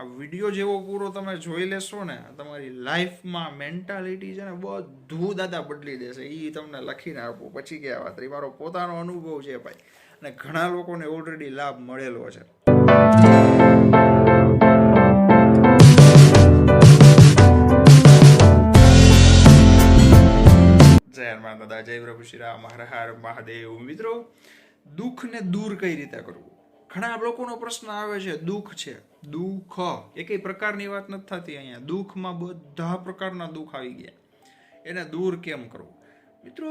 આ વિડીયો જેવો પૂરો તમે જોઈ લેશો ને, તમારી લાઈફમાં મેન્ટાલિટી છે ને બધું દાદા બદલી દેશે. એ તમને લખીને આપું, પછી કે વાત રહી, મારો પોતાનો અનુભવ છે ભાઈ, અને ઘણા લોકોને ઓલરેડી લાભ મળેલો છે. જય હનુમાન દાદા, જય પ્રભુ શ્રી રામ, હર હર મહાદેવ. મિત્રો, દુઃખને દૂર કઈ રીતે કરવું? ઘણા લોકોનો પ્રશ્ન આવે છે, દુઃખ છે, દુઃખ એકેય પ્રકારની વાત નથી થતી અહીંયા. દુઃખમાં બધા પ્રકારના દુઃખ આવી ગયા, એને દૂર કેમ કરવું? મિત્રો,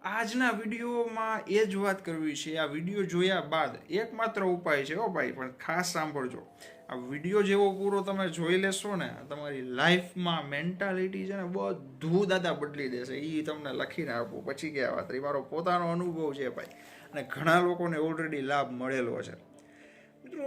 આજના વિડીયોમાં એ જ વાત કરવી છે. આ વિડીયો જોયા બાદ એકમાત્ર ઉપાય છે ભાઈ, પણ ખાસ સાંભળજો. આ વિડીયો જેવો પૂરો તમે જોઈ લેશો ને, તમારી લાઈફમાં મેન્ટાલિટી છે ને બધું દાદા બદલી દેશે. એ તમને લખીને આપું, પછી કે વાત રહી, મારો પોતાનો અનુભવ છે ભાઈ, અને ઘણા લોકોને ઓલરેડી લાભ મળેલો છે. મિત્રો,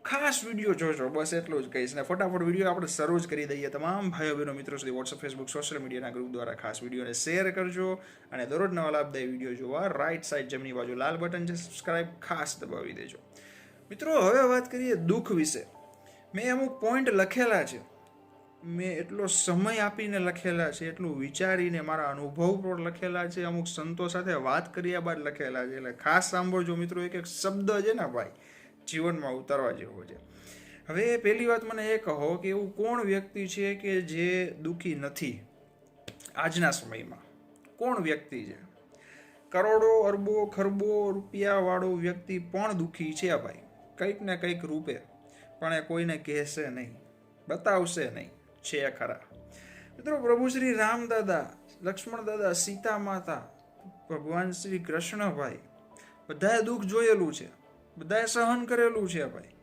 ખાસ વિડીયો જોજો, બસ એટલું જ કહીશ. ને ફટાફટ વિડીયો આપણે શરૂ જ કરી દઈએ. તમામ ભાઈઓ બહેનો મિત્રો સુધી વોટ્સઅપ, ફેસબુક, સોશિયલ મીડિયાના ગ્રુપ દ્વારા ખાસ વિડીયોને શેર કરજો. અને દરરોજ નવા લાભદાયી વિડીયો જોવા રાઈટ સાઈડ જમણી બાજુ લાલ બટન છે, સબસ્ક્રાઇબ ખાસ દબાવી દેજો. મિત્રો, હવે વાત કરીએ દુઃખ વિશે. મેં અમુક પોઈન્ટ લખેલા છે, મેં એટલો સમય આપીને લખેલા છે, એટલું વિચારીને મારા અનુભવ પર લખેલા છે, અમુક સંતો સાથે વાત કર્યા બાદ લખેલા છે. એટલે ખાસ સાંભળજો મિત્રો, એક એક શબ્દ છે ને ભાઈ, જીવનમાં ઉતારવા જેવો છે. હવે પહેલી વાત મને એ કહો કે એવું કોણ વ્યક્તિ છે કે જે દુઃખી નથી આજના સમયમાં? કોણ વ્યક્તિ છે? કરોડો, અરબો, ખરબો રૂપિયાવાળો વ્યક્તિ પણ દુઃખી છે ભાઈ, કંઈક ને કંઈક રૂપે, પણ એ કોઈને કહેશે નહીં, બતાવશે નહીં, છે ખરા. મિત્રો, પ્રભુ શ્રી રામ દાદા, લક્ષ્મણ દાદા, સીતા માતા, ભગવાન શ્રી કૃષ્ણભાઈ, બધાએ દુઃખ જોયેલું છે, બધાએ સહન કરેલું છે ભાઈ.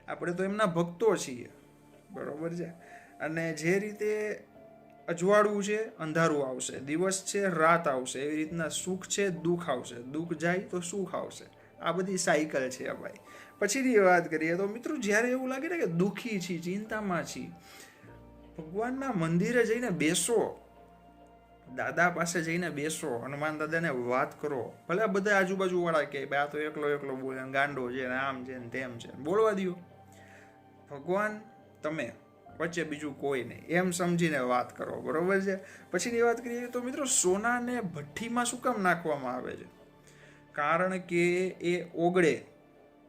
આપણે તો એમના ભક્તો છીએ, બરોબર છે. અને જે રીતે અજવાળું છે, અંધારું આવશે, દિવસ છે, રાત આવશે, એવી રીતના સુખ છે, દુઃખ આવશે, દુઃખ જાય તો સુખ આવશે. આ બધી સાયકલ છે ભાઈ. પછીની વાત કરીએ તો મિત્રો, જ્યારે એવું લાગે ને કે દુઃખી છીએ, ચિંતામાં છીએ, ભગવાનના મંદિરે જઈને બેસો, દાદા પાસે જઈને બેસો, હનુમાન દાદાને વાત કરો. ભલે બધા આજુબાજુ વાળા કે આ તો એકલો એકલો બોલે, ગાંડો છે, આમ છે ને તેમ છે, બોલવા દો. ભગવાન, તમે, વચ્ચે બીજું કોઈ નહીં, એમ સમજીને વાત કરો, બરોબર છે. પછીની વાત કરીએ તો મિત્રો, સોનાને ભઠ્ઠીમાં શું કામ નાખવામાં આવે છે? કારણ કે એ ઓગળે,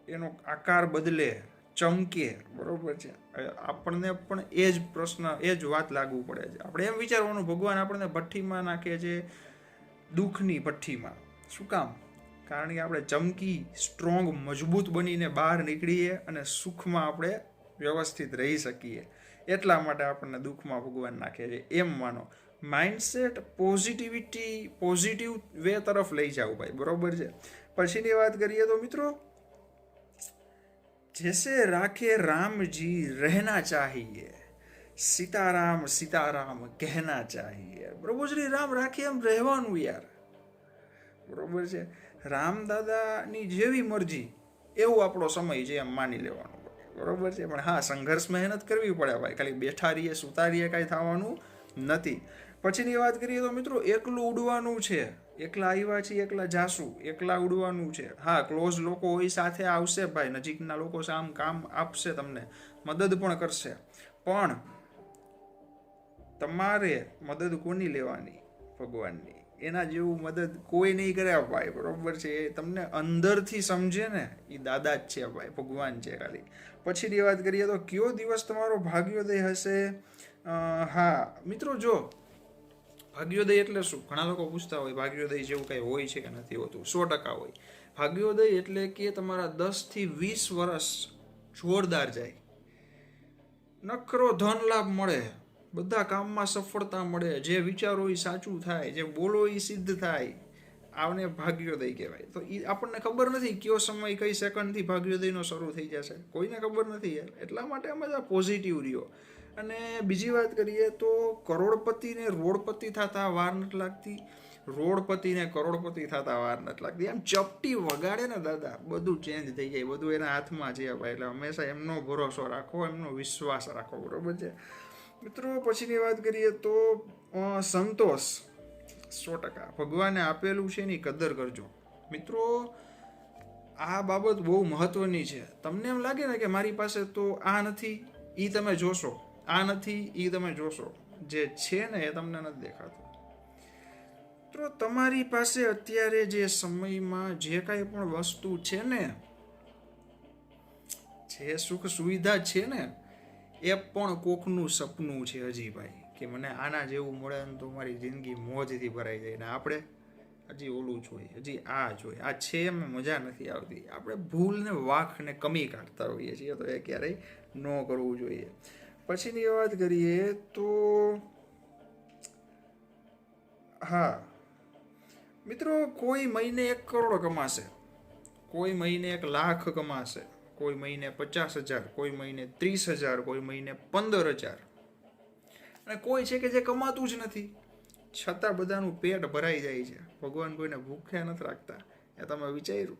એનો આકાર બદલે, ચમકે, બરોબર છે. આપણને પણ એ જ પ્રશ્ન, એ જ વાત લાગુ પડે છે. આપણે એમ વિચારવાનું, ભગવાન આપણને ભઠ્ઠીમાં નાખે છે, દુઃખની ભઠ્ઠીમાં. શું કામ? કારણ કે આપણે ચમકી, સ્ટ્રોંગ, મજબૂત બનીને બહાર નીકળીએ અને સુખમાં આપણે વ્યવસ્થિત રહી શકીએ. એટલા માટે આપણને દુઃખમાં ભગવાન નાખે છે, એમ માનો. માઇન્ડસેટ, પોઝિટિવિટી, પોઝિટિવ વે તરફ લઈ જાવ ભાઈ, બરોબર છે. પછીની વાત કરીએ તો મિત્રો, जैसे राखे राम जी रहना चाहिए, सीताराम सीताराम कहना चाहिए. प्रभु श्री राम રાખે એમ રહેવાનું યાર, બરોબર છે. રામ દાદાની જેવી મરજી એવું આપણો સમય છે એમ માની લેવાનું, બરોબર છે. પણ હા, સંઘર્ષ મહેનત કરવી પડે ભાઈ, ખાલી બેઠા રહીએ, સુતા રહીએ કાંઈ થવાનું નથી. પછીની વાત કરીએ તો મિત્રો, એકલું ઉડવાનું છે, એકલા આવ્યા છીએ, એકલા જાશું, એકલા ઉડવાનું છે. હા, ક્લોઝ લોકો હોય સાથે આવશે ભાઈ, નજીકના લોકો સામ કામ આપશે, તમને મદદ પણ કરશે, પણ તમારે મદદ કોની લેવાની? ભગવાનની. એના જેવું મદદ કોઈ નહીં કરે ભાઈ, બરોબર છે. એ તમને અંદરથી સમજે ને, એ દાદા જ છે ભાઈ, ભગવાન છે ખાલી. પછીની વાત કરીએ તો, કયો દિવસ તમારો ભાગ્યોદય હશે? હા મિત્રો, જો ભાગ્યોદય એટલે શું? ઘણા લોકો પૂછતા હોય, ભાગ્યોદય જેવું કંઈ હોય છે કે નથી હોતું? 100% હોય. ભાગ્યોદય એટલે કે તમારા 10 થી 20 વર્ષ જોરદાર જાય, નખરો ધન લાભ મળે, બધા કામમાં સફળતા મળે, જે વિચારો એ સાચું થાય, જે બોલો એ સિદ્ધ થાય, આવને ભાગ્યોદય કહેવાય. તો એ આપણને ખબર નથી કયો સમય, કઈ સેકન્ડથી ભાગ્યોદયનો શરૂ થઈ જશે, કોઈને ખબર નથી યાર. એટલા માટે અમે પોઝિટિવ રહ્યો. અને બીજી વાત કરીએ તો, કરોડપતિને રોડપતિ થતા વાર નથી લાગતી, રોડપતિને કરોડપતિ થતા વાર નથી લાગતી. એમ ચપટી વગાડે ને દાદા, બધું ચેન્જ થઈ જાય, બધું એના હાથમાં છે ભાઈ. એટલે હંમેશા એમનો ભરોસો રાખો, એમનો વિશ્વાસ રાખો, બરોબર છે મિત્રો. પછીની વાત કરીએ તો, સંતોષ, 100% ભગવાને આપેલું છે એની કદર કરજો મિત્રો. આ બાબત બહુ મહત્વની છે. તમને એમ લાગે ને કે મારી પાસે તો આ નથી, એ તમે જોશો, આ નથી એ તમે જોશો, જે છે ને એ તમને નથી દેખાતું. તો તમારી પાસે અત્યારે જે સમયમાં જે કાંઈ પણ વસ્તુ છે ને, જે સુખ સુવિધા છે ને, એ પણ કોકનું સપનું છે હજી ભાઈ, કે મને આના જેવું મળે ને તો મારી જિંદગી મોજથી ભરાઈ જાય. ને આપણે હજી ઓલું જોઈએ, હજી આ જોઈએ, આ છે એમ મજા નથી આવતી. આપણે ભૂલ ને વાંક ને કમી કાઢતા હોઈએ છીએ, તો એ ક્યારેય ન કરવું જોઈએ. પછીની વાત કરીએ તો હા મિત્રો, કોઈ મહિને 1 કરોડ કમાશે, કોઈ મહિને 1 લાખ કમાશે, કોઈ મહિને 50,000, કોઈ મહિને 30,000, કોઈ મહિને 15,000, અને કોઈ છે કે જે કમાતું જ નથી છતાં બધાનું પેટ ભરાઈ જાય છે. ભગવાન કોઈને ભૂખ્યા નથી રાખતા. એ તમે વિચાર્યું?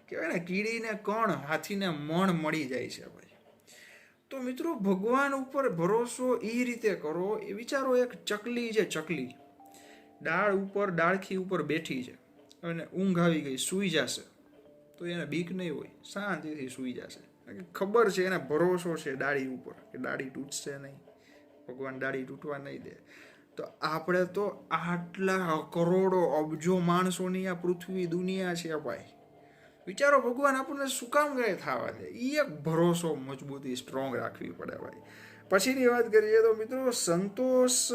કહેવાય ને, કીડીને કણ, હાથીને મણ મળી જાય છે ભાઈ. તો મિત્રો, ભગવાન ઉપર ભરોસો એ રીતે કરો. એ વિચારો, એક ચકલી છે, ચકલી ડાળખી ઉપર બેઠી છે, અને ઊંઘ આવી ગઈ, સૂઈ જશે તો એને બીક નહીં હોય, શાંતિથી સૂઈ જશે. ખબર છે, એને ભરોસો છે ડાળી ઉપર કે ડાળી તૂટશે નહીં, ભગવાન ડાળી તૂટવા નહીં દે. તો આપણે તો આટલા કરોડો અબજો માણસોની આ પૃથ્વી દુનિયા છે ભાઈ. વિચારો, ભગવાન આપણને શું કામ ગયે થવા દે? એ એક ભરોસો, મજબૂતી સ્ટ્રોંગ રાખવી પડે ભાઈ. પછીની વાત કરીએ તો મિત્રો, સંતોષ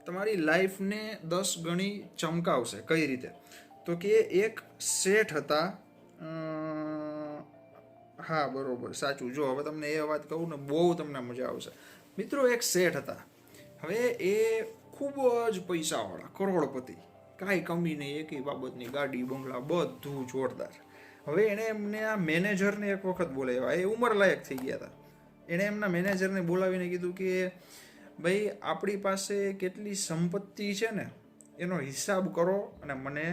તમારી લાઈફને 10 ગણી ચમકાવશે. કઈ રીતે? તો કે એક શેઠ હતા, હા બરોબર, સાચું. જો હવે તમને એ વાત કહું ને, બહુ તમને મજા આવશે મિત્રો. એક શેઠ હતા, હવે એ ખૂબ જ પૈસાવાળા, કરોડપતિ, કાંઈ કમી નહીં, એકેય બાબતની, ગાડી બંગલા બધું જોરદાર. હવે એણે એમને આ મેનેજરને એક વખત બોલાવ્યા, એ ઉંમરલાયક થઈ ગયા હતા. એણે એમના મેનેજરને બોલાવીને કીધું કે ભાઈ, આપણી પાસે કેટલી સંપત્તિ છે ને એનો હિસાબ કરો અને મને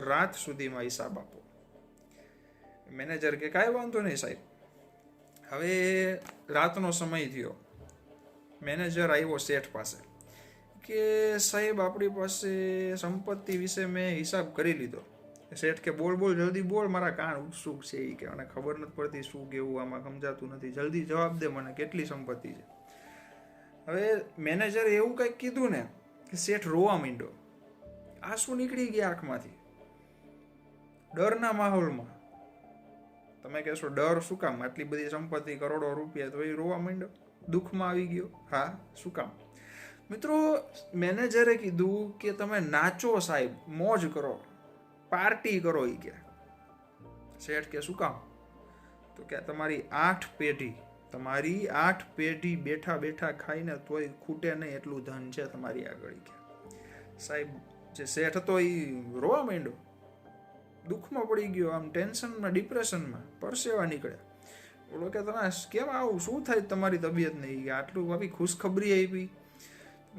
રાત સુધીમાં હિસાબ આપો. મેનેજર કે કાંઈ વાંધો નહીં સાહેબ. હવે રાતનો સમય થયો, મેનેજર આવ્યો શેઠ પાસે કે સાહેબ, આપણી પાસે સંપત્તિ વિશે મેં હિસાબ કરી લીધો. શેઠ કે બોલ બોલ, જલ્દી બોલ, મારા કાન ઉત્સુક છે. એ કે મને ખબર નથી પડતી શું કેવું, આમાં સમજાતું નથી, જલ્દી જવાબ દે મને, કેટલી સંપત્તિ છે. હવે મેનેજરે એવું કંઈક કીધું ને કે શેઠ રોવા માંડ્યો, આંસુ નીકળી ગયા આંખમાંથી, ડરના માહોલમાં. તમે કહેશો ડર શું કામ? આટલી બધી સંપત્તિ, કરોડો રૂપિયા, તો એ રોવા માંડ્યો, દુઃખમાં આવી ગયો. હા, શું કામ? મિત્રો, મેનેજરે કીધું કે તમે નાચો સાહેબ, મોજ કરો, પાર્ટી કરો. એ કે શેઠ કે શું કામ? તો કે તમારી 8 પેઢી બેઠા બેઠા ખાઈને તોય ખૂટે નહીં એટલું ધન છે તમારી આગળ. કે સાહેબ, જે શેઠ હતો એ રોવા માંડ્યો, દુઃખમાં પડી ગયો, આમ ટેન્શનમાં, ડિપ્રેશનમાં, પરસેવા નીકળ્યા. બોલો કે તમે કેમ આવું, શું થાય તમારી તબિયત નહીં? આટલું આવી ખુશખબરી આપી,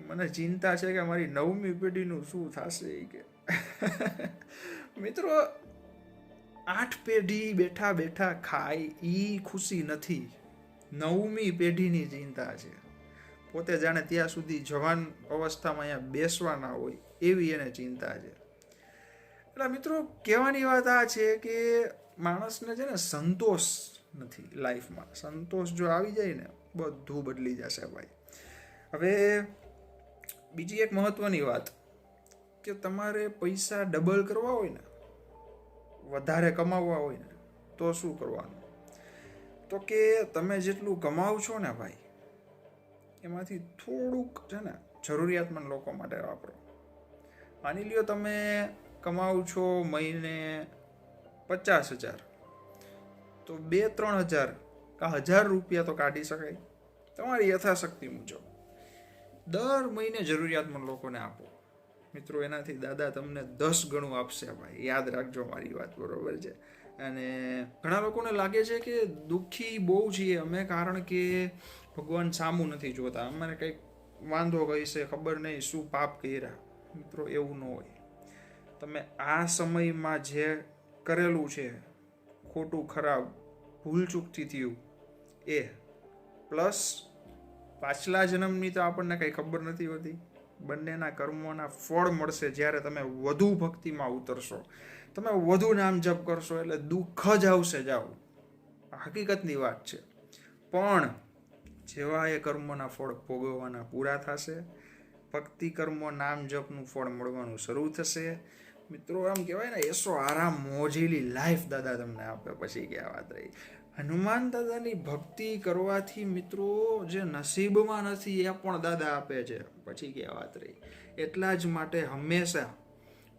મને ચિંતા છે કે મારી 9મી પેઢીનું શું થશે. એ કે મિત્રો, 8 પેઢી બેઠા બેઠા ખાય એ ખુશી નથી, 9મી પેઢીની ચિંતા છે. પોતે જાણે ત્યાં સુધી જવાન અવસ્થામાં અહીંયા બેસવાના હોય એવી એને ચિંતા છે. એટલે મિત્રો, કહેવાની વાત આ છે કે માણસને છે ને સંતોષ નથી લાઈફમાં. સંતોષ જો આવી જાય ને, બધું બદલી જશે ભાઈ. હવે બીજી એક મહત્વની વાત, કે તમારે પૈસા ડબલ કરવા હોય ને, વધારે કમાવવા હોય ને, તો શું કરવાનું? તો કે તમે જેટલું કમાવ છો ને ભાઈ, એમાંથી થોડુંક છે ને જરૂરિયાતમંદ લોકો માટે વાપરો. માની લ્યો તમે કમાવ છો મહિને 50,000, તો 2-3,000 કે 1,000 રૂપિયા તો કાઢી શકાય તમારી યથાશક્તિ મુજબ. દર મહિને જરૂરિયાતમંદ લોકોને આપો મિત્રો, એનાથી દાદા તમને 10 ગણું આપશે ભાઈ. યાદ રાખજો મારી વાત, બરોબર છે? અને ઘણા લોકોને લાગે છે કે દુઃખી બહુ છીએ અમે, કારણ કે ભગવાન સામું નથી જોતા, અમારે કંઈક વાંધો કઈ છે, ખબર નહીં શું પાપ કર્યા. મિત્રો, એવું ન હોય. તમે આ સમયમાં જે કરેલું છે, ખોટું ખરાબ, ભૂલચૂકથી થયું એ, પ્લસ પાછલા જન્મની તો આપણને કંઈ ખબર નથી હોતી. બંનેના કર્મોના ફળ મળશે જ્યારે તમે વધુ ભક્તિમાં ઉતરશો, તમે વધુ નામ જપ કરશો, એટલે દુઃખ જ આવશે. જાઓ, હકીકતની વાત છે. પણ જેવા એ કર્મોના ફળ ભોગવવાના પૂરા થશે, ભક્તિ કર્મો નામ જપનું ફળ મળવાનું શરૂ થશે. મિત્રો આમ કહેવાય ને એસો આરામ મોજીલી લાઈફ દાદા તમને આપે. પછી ક્યાં વાત રહી. હનુમાન દાદાની ભક્તિ કરવાથી મિત્રો જે નસીબમાં નથી એ પણ દાદા આપે છે. પછી ક્યાં વાત રહી. એટલા જ માટે હંમેશા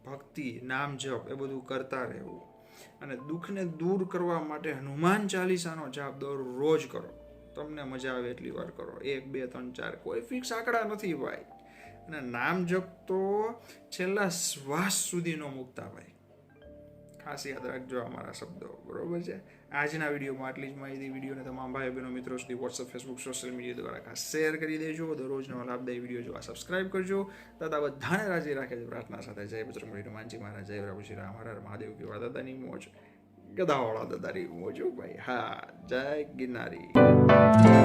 ભક્તિ નામ જપ એ બધું કરતા રહેવું. અને દુઃખને દૂર કરવા માટે હનુમાન ચાલીસાનો જાપ દરરોજ કરો. તમને મજા આવે એટલી વાર કરો. 1 2 3 4 કોઈ ફિક્સ આંકડા નથી ભાઈ. અને નામ જપ તો છેલ્લા શ્વાસ સુધીનો મૂકતા ભાઈ. ખાસ યાદ રાખજો અમારા શબ્દો, બરોબર છે. આજના વિડીયોમાં આટલી જ માહિતી. વિડીયોને તમામ ભાઈ બહેનો મિત્રો સુધી વોટ્સઅપ, ફેસબુક, સોશિયલ મીડિયા દ્વારા ખાસ શેર કરી દેજો. દરરોજ નવા લાભદાયી વિડીયો જોવા સબસ્ક્રાઇબ કરજો. દાદા બધાને રાજી રાખે છે પ્રાર્થના સાથે. જય બજરંગબલી, હનુમાનજી મહારાજ, જય પ્રભુ રામ, હર હર મહાદેવ. કેવા દાદાની મોજ, ગદાવાળા દાદાની મોજ ભાઈ. હા, જય ગિરનારી.